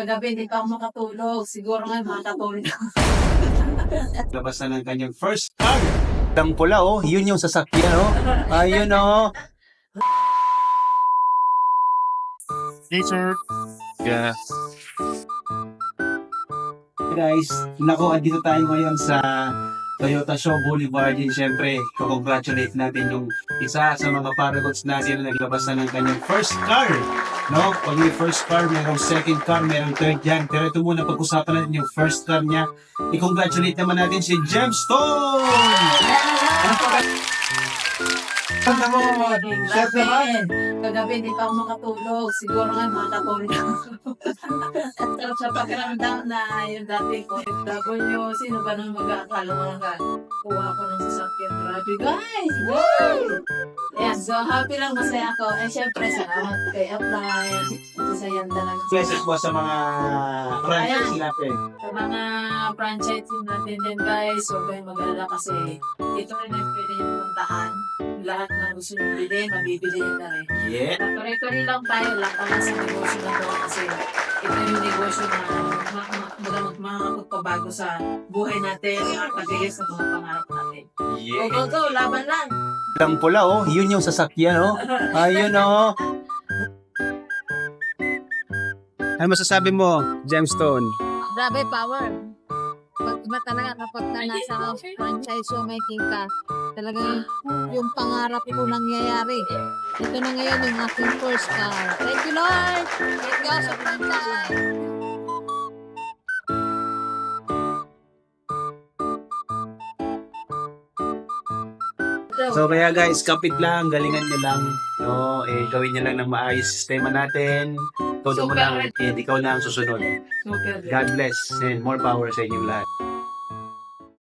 Kagabi hindi pa ako makatulog. Siguro nga makatulog ako. Labas na ng kanyang first car. Ang pula, oh. Yun yung sasakyan, oh. Ayun, oh. Hey, sir. Yeah. Guys, nako, andito tayo ngayon sa Toyota Show Boulevard. And syempre, congratulate natin yung isa sa mga paragots natin na naglabas na ng kanyang first car. No? Pag may first car, mayroong second car, mayroong third yan. Pero ito muna, pag-usapan natin yung first car niya. I-congratulate naman natin si Gemstone! Ganda mo! Chef naman! Kagabi hindi pa ako makatulog. Siguro nga makatulog ako. Sarap sa pakiramdam na yung dati ko, FW, sino ba nang mag-aakala mo nga kuha ko ng sasakyan. Grabe guys! Wow! Ayan, so happy lang, masaya ako. Eh syempre, salamat kay Apply. Masaya talaga. Blessings po sa mga franchise natin. Sa mga franchise natin din guys, huwag kayong mag-alala kasi ito rin ang pwede yung puntahan. Lahat na gusto nyo bilhin, mabibili nyo na rin. Yeah. Pare-pare lang tayo, lang naman sa negosyo na to kasi ito yung negosyo na makakapagpabago sa buhay natin, makakapagigil sa mga pangarap natin. Go, go, go, laban lang! Ang pula, oh. Yun yung sasakyan, oh. Ayun, oh. Ano masasabi mo, Gemstone? Grabe, power. Iba talaga kapag na nasa franchise making ka, talagang yung pangarap ko nangyayari. Ito na ngayon yung aking first car. Thank you, Lord! Thank you sa franchise! So kaya guys, kapit lang, galingan nyo lang. No, gawin nyo lang ng maayos sistema natin. Todo mo lang, ikaw na ang susunod. Super. God bless and more power sa inyong lahat.